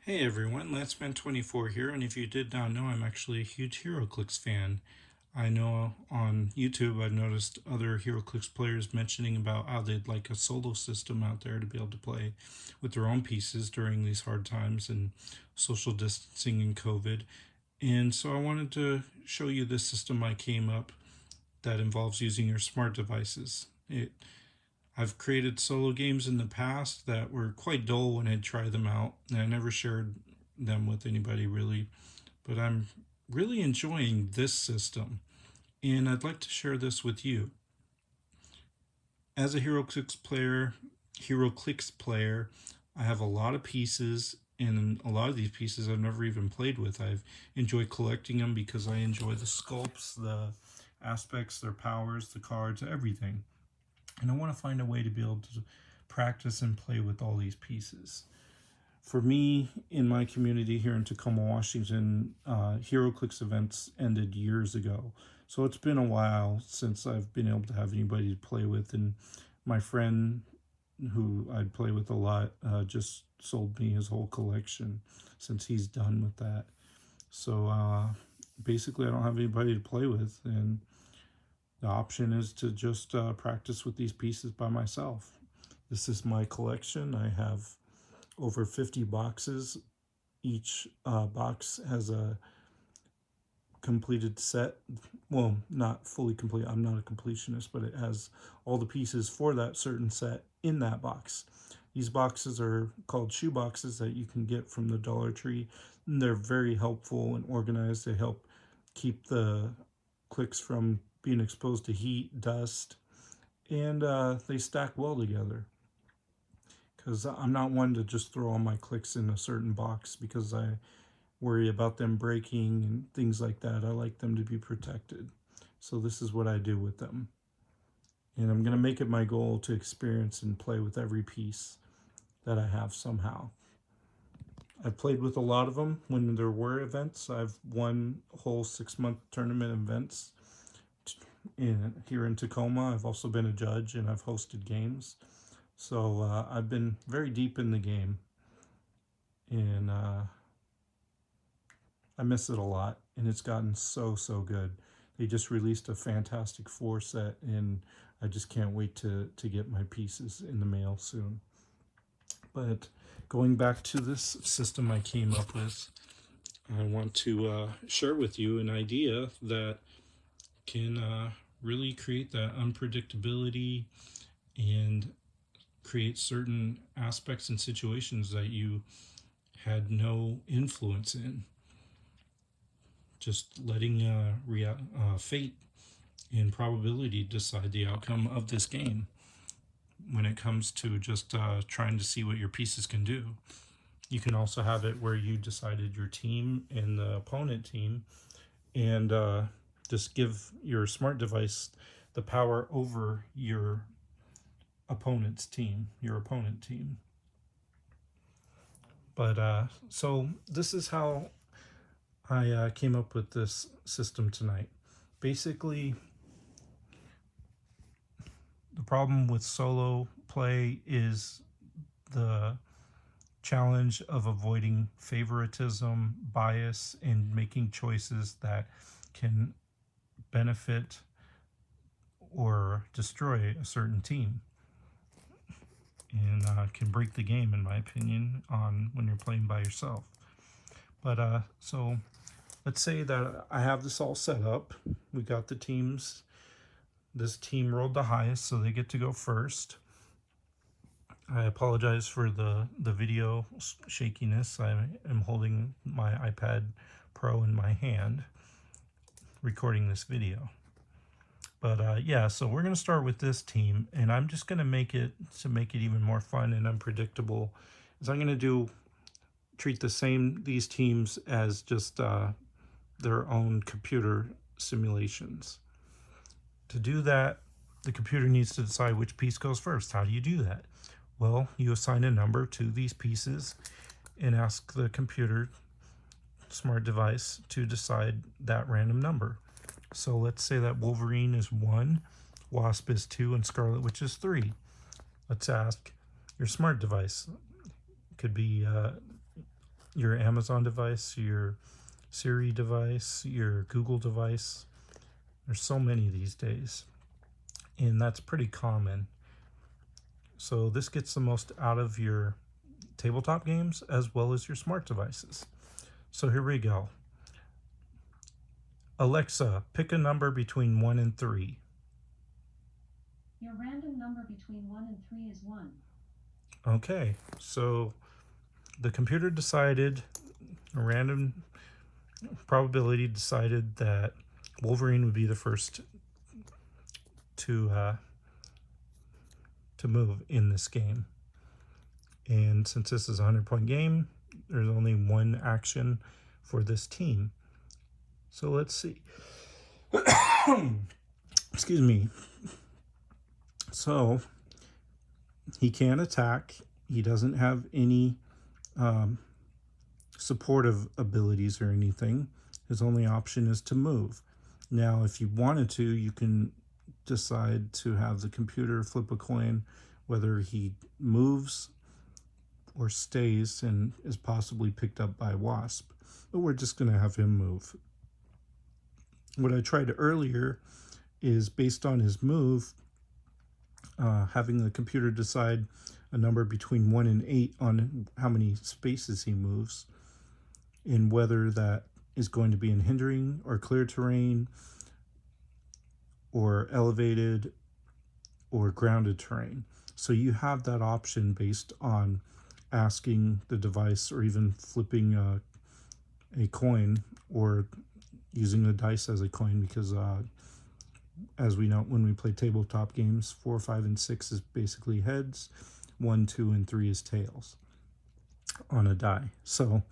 Hey everyone, LanceMan24 here, and if you did not know, I'm actually a huge Heroclix fan. I know on YouTube I've noticed other Heroclix players mentioning about how they'd like a solo system out there to be able to play with their own pieces during these hard times and social distancing and COVID. And so I wanted to show you this system I came up that involves using your smart devices. I've created solo games in the past that were quite dull when I'd try them out, and I never shared them with anybody really. But I'm really enjoying this system, and I'd like to share this with you. As a HeroClix player, I have a lot of pieces, and a lot of these pieces I've never even played with. I've enjoyed collecting them because I enjoy the sculpts, the aspects, their powers, the cards, everything. And I want to find a way to be able to practice and play with all these pieces. For me, in my community here in Tacoma, Washington, HeroClix events ended years ago. So it's been a while since I've been able to have anybody to play with. And my friend, who I'd play with a lot, just sold me his whole collection since he's done with that. So basically, I don't have anybody to play with. And the option is to just practice with these pieces by myself. This is my collection. I have over 50 boxes. Each box has a completed set. Well, not fully complete. I'm not a completionist, but it has all the pieces for that certain set in that box. These boxes are called shoe boxes that you can get from the Dollar Tree. And they're very helpful and organized. They help keep the clicks from being exposed to heat, dust, and they stack well together. Because I'm not one to just throw all my clicks in a certain box because I worry about them breaking and things like that. I like them to be protected. So this is what I do with them. And I'm going to make it my goal to experience and play with every piece that I have somehow. I've played with a lot of them when there were events. I've won whole 6-month tournament events here in Tacoma. I've also been a judge and I've hosted games. So I've been very deep in the game, and I miss it a lot. And it's gotten so good. They just released a Fantastic Four set, and I just can't wait to get my pieces in the mail soon. But going back to this system I came up with, I want to share with you an idea that can really create that unpredictability and create certain aspects and situations that you had no influence in. Just letting fate and probability decide the outcome of this game when it comes to just trying to see what your pieces can do. You can also have it where you decided your team and the opponent team, and just give your smart device the power over your opponent team. But so this is how I came up with this system tonight. Basically, the problem with solo play is the challenge of avoiding favoritism, bias, and making choices that can benefit or destroy a certain team, and can break the game, in my opinion, on when you're playing by yourself. But so let's say that I have this all set up. We got the teams. This team rolled the highest, so they get to go first. I apologize for the video shakiness. I am holding my iPad Pro in my hand, recording this video. But yeah, so we're going to start with this team, and I'm just going to make it even more fun and unpredictable. Is I'm going to treat these teams as just their own computer simulations. To do that, the computer needs to decide which piece goes first. How do you do that? Well, you assign a number to these pieces and ask the computer smart device to decide that random number. So let's say that Wolverine is 1, Wasp is 2, and Scarlet Witch is 3. Let's ask your smart device. It could be your Amazon device, your Siri device, your Google device. There's so many these days, and that's pretty common. So this gets the most out of your tabletop games as well as your smart devices. So here we go. Alexa, pick a number between 1 and 3. Your random number between 1 and 3 is 1. Okay, so the computer decided, a random probability decided that Wolverine would be the first to move in this game. And since this is a 100-point game, there's only one action for this team. So let's see. Excuse me. So he can't attack. He doesn't have any supportive abilities or anything. His only option is to move. Now, if you wanted to, you can decide to have the computer flip a coin whether he moves or stays and is possibly picked up by Wasp. But we're just going to have him move. What I tried earlier is based on his move, having the computer decide a number between 1 and 8 on how many spaces he moves, and whether that is going to be in hindering or clear terrain or elevated or grounded terrain. So you have that option based on asking the device or even flipping a coin or using the dice as a coin, because as we know, when we play tabletop games, 4, 5, and 6 is basically heads, 1, 2, and 3 is tails on a die. So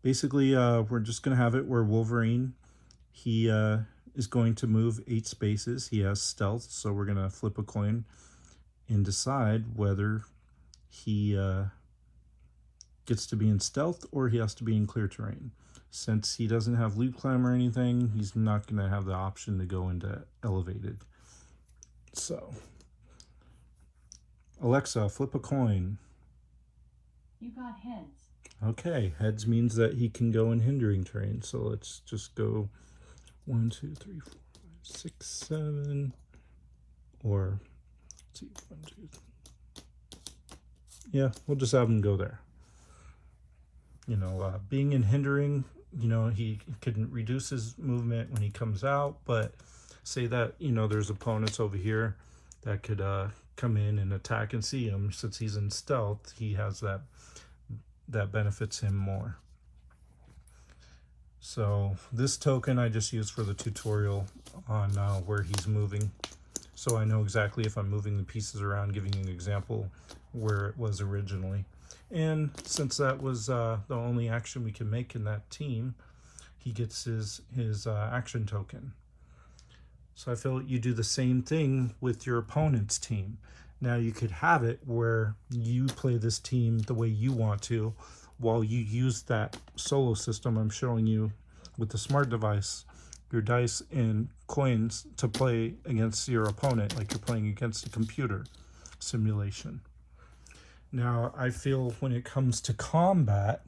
basically, we're just going to have it where Wolverine, he is going to move 8 spaces. He has stealth, so we're going to flip a coin and decide whether he gets to be in stealth or he has to be in clear terrain. Since he doesn't have loop climb or anything, he's not going to have the option to go into elevated. So, Alexa, flip a coin. You got heads. Okay, heads means that he can go in hindering terrain. So let's just go 1, 2, 3, 4, 5, 6, 7, or let's see, 1, 2. Yeah, we'll just have him go there. You know, being in hindering, you know, he can reduce his movement when he comes out, but say that, you know, there's opponents over here that could come in and attack and see him. Since he's in stealth, he has that benefits him more. So this token I just used for the tutorial on where he's moving, so I know exactly if I'm moving the pieces around, giving you an example where it was originally. And since that was the only action we can make in that team, he gets his action token. So I feel you do the same thing with your opponent's team. Now you could have it where you play this team the way you want to, while you use that solo system I'm showing you with the smart device, your dice and coins, to play against your opponent like you're playing against a computer simulation. Now, I feel when it comes to combat,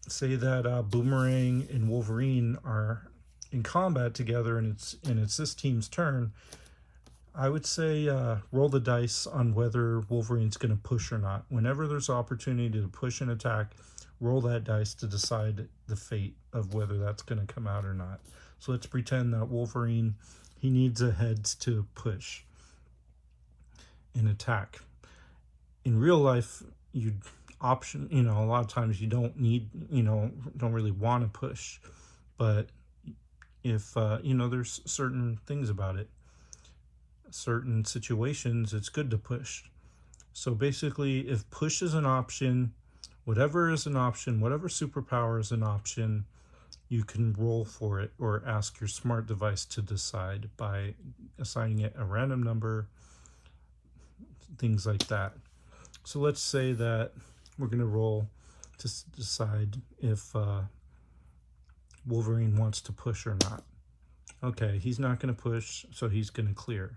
say that Boomerang and Wolverine are in combat together and it's this team's turn, I would say roll the dice on whether Wolverine's going to push or not. Whenever there's opportunity to push and attack, roll that dice to decide the fate of whether that's going to come out or not. So let's pretend that Wolverine, he needs a heads to push and attack. In real life, a lot of times you don't need, don't really want to push. But if, there's certain things about it, certain situations, it's good to push. So basically, if push is an option, whatever is an option, whatever superpower is an option, you can roll for it or ask your smart device to decide by assigning it a random number, things like that. So let's say that we're going to roll to decide if Wolverine wants to push or not. Okay, he's not going to push, so he's going to clear.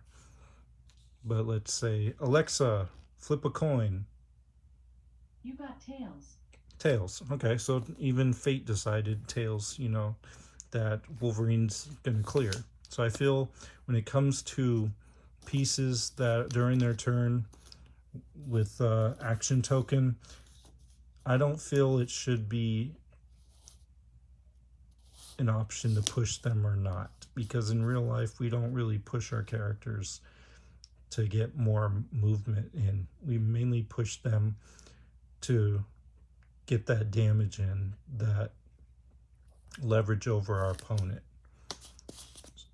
But let's say, Alexa, flip a coin. You got tails. Tails. Okay, so even fate decided Tails, that Wolverine's going to clear. So I feel when it comes to pieces that during their turn with action token, I don't feel it should be an option to push them or not, because in real life we don't really push our characters to get more movement in. We mainly push them to get that damage in, that leverage over our opponent.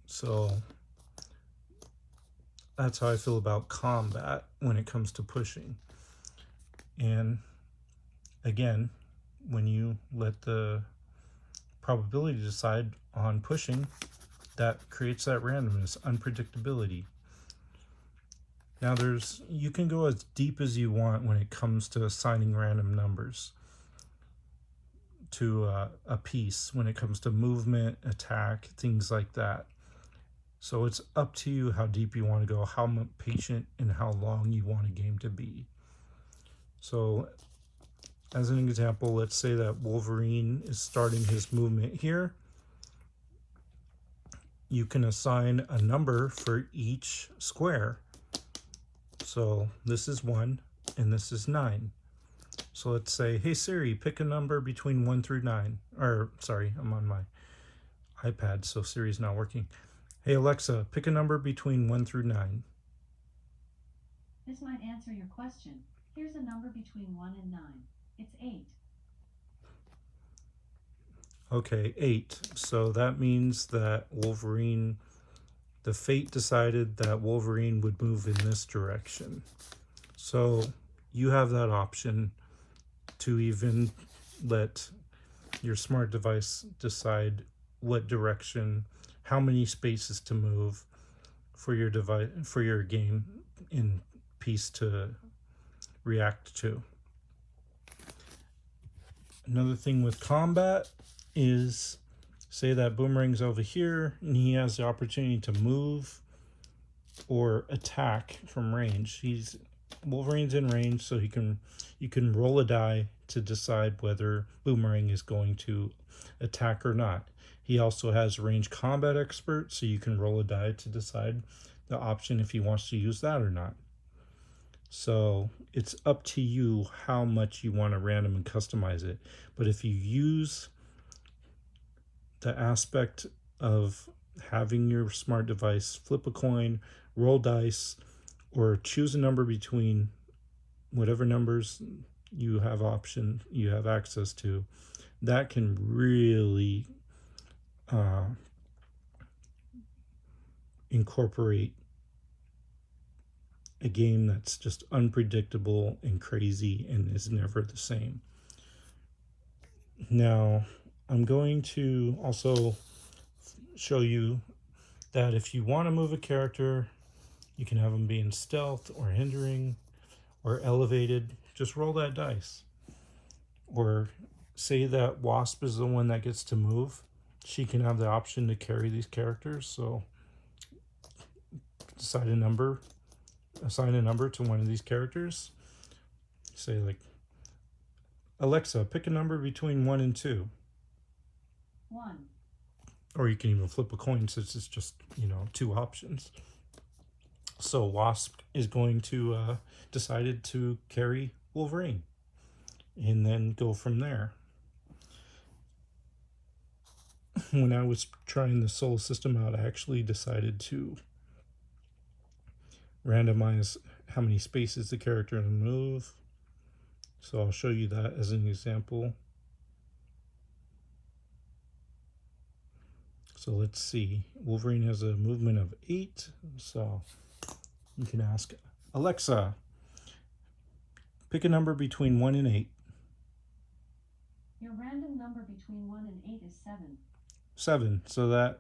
So that's how I feel about combat when it comes to pushing. And again, when you let the probability decide on pushing, that creates that randomness, unpredictability. Now you can go as deep as you want when it comes to assigning random numbers to a piece, when it comes to movement, attack, things like that. So it's up to you how deep you want to go, how patient and how long you want a game to be. So as an example, let's say that Wolverine is starting his movement here. You can assign a number for each square. So this is 1 and this is 9. So let's say, hey Siri, pick a number between 1 through 9. Or, sorry, I'm on my iPad, so Siri's not working. Hey Alexa, pick a number between 1 through 9. This might answer your question. Here's a number between 1 and 9. It's 8. Okay, 8. So that means that Wolverine, the fate decided that Wolverine would move in this direction. So you have that option to even let your smart device decide what direction, how many spaces to move for your device, for your game in piece to react to. Another thing with combat is, say that Boomerang's over here and he has the opportunity to move or attack from range. Wolverine's in range, so you can roll a die to decide whether Boomerang is going to attack or not. He also has range combat expert, so you can roll a die to decide the option if he wants to use that or not. So it's up to you how much you want to random and customize it. But if you use the aspect of having your smart device flip a coin, roll dice, or choose a number between whatever numbers you have access to, that can really incorporate a game that's just unpredictable and crazy and is never the same. Now, I'm going to also show you that if you want to move a character, you can have them be in stealth or hindering or elevated. Just roll that dice. Or say that Wasp is the one that gets to move. She can have the option to carry these characters. So assign a number to one of these characters. Say like, Alexa, pick a number between 1 and 2. 1. Or you can even flip a coin since it's just, 2 options. So Wasp is going to decided to carry Wolverine and then go from there. When I was trying the Soul system out, I actually decided to randomize how many spaces the character can move. So I'll show you that as an example. So let's see. Wolverine has a movement of 8. So you can ask, Alexa, pick a number between 1 and 8. Your random number between 1 and 8 is 7. 7. So that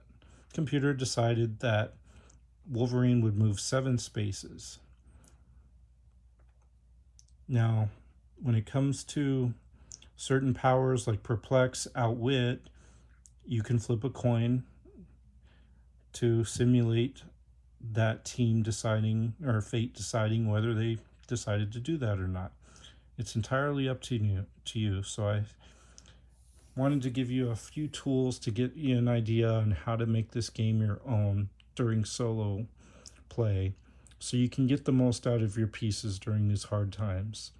computer decided that Wolverine would move 7 spaces. Now, when it comes to certain powers like Perplex, Outwit, you can flip a coin to simulate that team deciding, or fate deciding, whether they decided to do that or not. It's entirely up to you. So I wanted to give you a few tools to get you an idea on how to make this game your own during solo play so you can get the most out of your pieces during these hard times.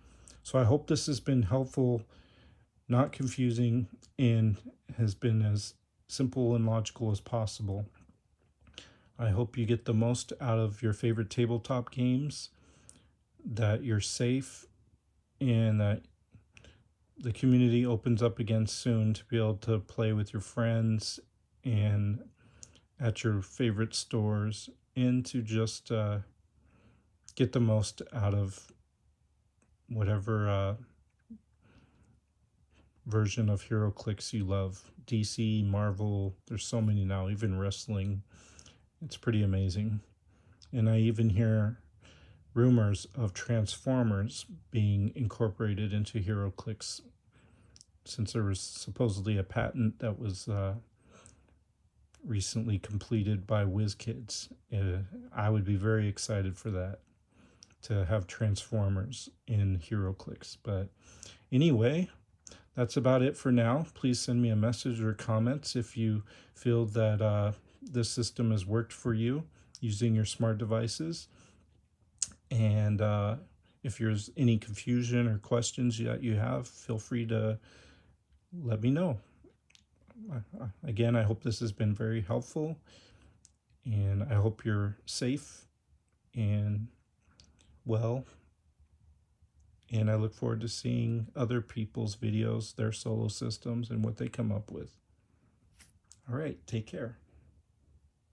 So I hope this has been helpful, not confusing, and has been as simple and logical as possible. I hope you get the most out of your favorite tabletop games, that you're safe, and that the community opens up again soon to be able to play with your friends and at your favorite stores, and to just get the most out of whatever version of Heroclix you love. DC, Marvel, there's so many now, even wrestling. It's pretty amazing. And I even hear rumors of Transformers being incorporated into Heroclix, since there was supposedly a patent that was recently completed by WizKids. I would be very excited for that, to have Transformers in Heroclix. But anyway, that's about it for now. Please send me a message or comments if you feel that this system has worked for you using your smart devices. And if there's any confusion or questions that you have, feel free to let me know. Again, I hope this has been very helpful, and I hope you're safe and well. And I look forward to seeing other people's videos, their solo systems, and what they come up with. All right, take care.